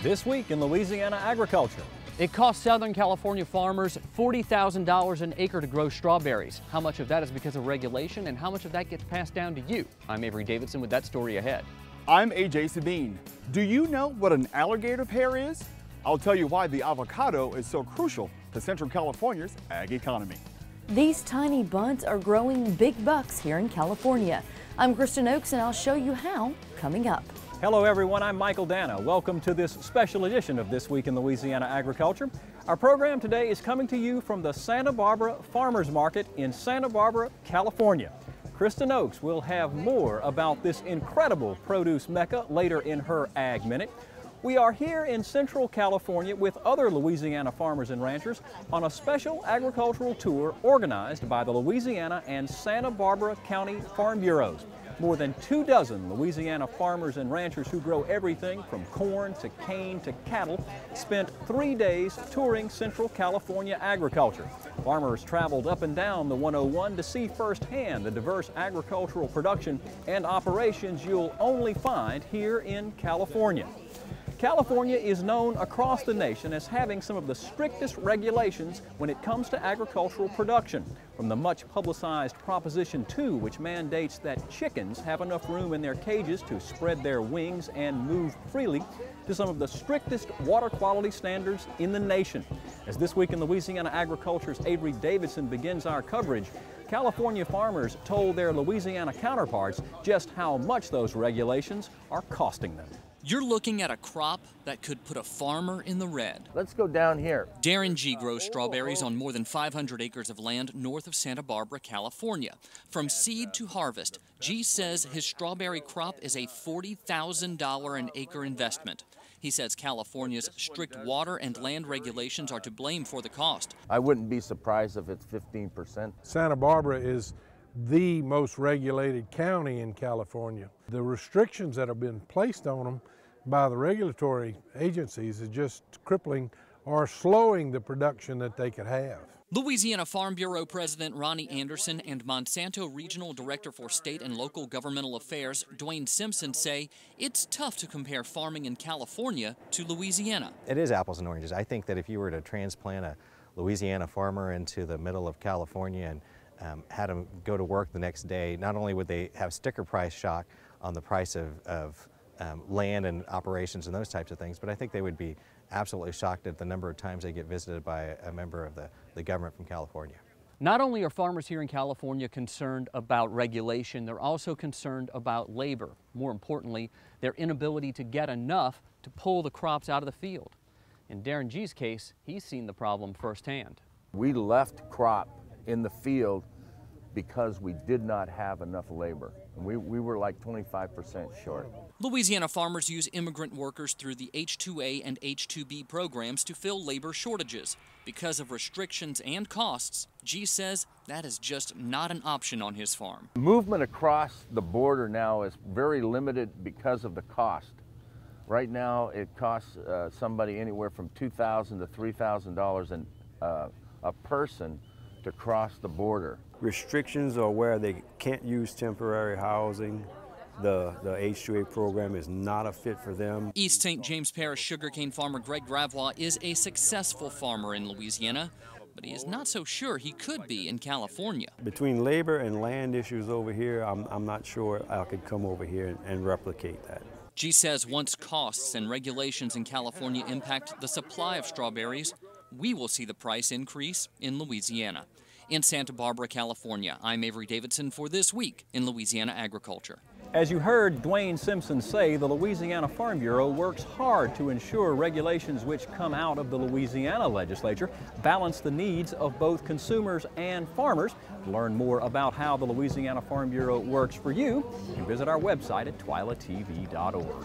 This week in Louisiana agriculture. It costs Southern California farmers $40,000 an acre to grow strawberries. How much of that is because of regulation and how much of that gets passed down to you? I'm Avery Davidson with that story ahead. I'm AJ Sabine. Do you know what an alligator pear is? I'll tell you why the avocado is so crucial to Central California's ag economy. These tiny buds are growing big bucks here in California. I'm Kristen Oakes and I'll show you how coming up. Hello everyone, I'm Michael Dana. Welcome to this special edition of This Week in Louisiana Agriculture. Our program today is coming to you from the Santa Barbara Farmers Market in Santa Barbara, California. Kristen Oakes will have more about this incredible produce mecca later in her Ag Minute. We are here in Central California with other Louisiana farmers and ranchers on a special agricultural tour organized by the Louisiana and Santa Barbara County Farm Bureaus. More than 24 Louisiana farmers and ranchers who grow everything from corn to cane to cattle spent 3 days touring Central California agriculture. Farmers traveled up and down the 101 to see firsthand the diverse agricultural production and operations you'll only find here in California. California is known across the nation as having some of the strictest regulations when it comes to agricultural production, from the much publicized Proposition 2, which mandates that chickens have enough room in their cages to spread their wings and move freely, to some of the strictest water quality standards in the nation. As This Week in Louisiana Agriculture's Avery Davidson begins our coverage, California farmers told their Louisiana counterparts just how much those regulations are costing them. You're looking at a crop that could put a farmer in the red. Let's go down here. Daren G grows strawberries on more than 500 acres of land north of Santa Barbara, California. From seed to harvest, G says his strawberry crop is a $40,000 an acre investment. He says California's strict water and land regulations are to blame for the cost. I wouldn't be surprised if it's 15%. Santa Barbara is the most regulated county in California. The restrictions that have been placed on them by the regulatory agencies is just crippling or slowing the production that they could have. Louisiana Farm Bureau President Ronnie Anderson and Monsanto Regional Director for State and Local Governmental Affairs Dwayne Simpson say it's tough to compare farming in California to Louisiana. It is apples and oranges. I think that if you were to transplant a Louisiana farmer into the middle of California and had them go to work the next day, not only would they have sticker price shock on the price of land and operations and those types of things, but I think they would be absolutely shocked at the number of times they get visited by a member of the government from California. Not only are farmers here in California concerned about regulation, they're also concerned about labor. More importantly, their inability to get enough to pull the crops out of the field. In Daren G's case, he's seen the problem firsthand. We left crop in the field because we did not have enough labor. We were like 25% short. Louisiana farmers use immigrant workers through the H-2A and H-2B programs to fill labor shortages. Because of restrictions and costs, G says that is just not an option on his farm. Movement across the border now is very limited because of the cost. Right now it costs somebody anywhere from $2,000 to $3,000 a person to cross the border. Restrictions are where they can't use temporary housing. The H-2A program is not a fit for them. East St. James Parish sugarcane farmer Greg Gravois is a successful farmer in Louisiana, but he is not so sure he could be in California. Between labor and land issues over here, I'm not sure I could come over here and replicate that. G says once costs and regulations in California impact the supply of strawberries, we will see the price increase in Louisiana. In Santa Barbara, California, I'm Avery Davidson for This Week in Louisiana Agriculture. As you heard Dwayne Simpson say, the Louisiana Farm Bureau works hard to ensure regulations which come out of the Louisiana legislature balance the needs of both consumers and farmers. To learn more about how the Louisiana Farm Bureau works for you, you can visit our website at twilatv.org.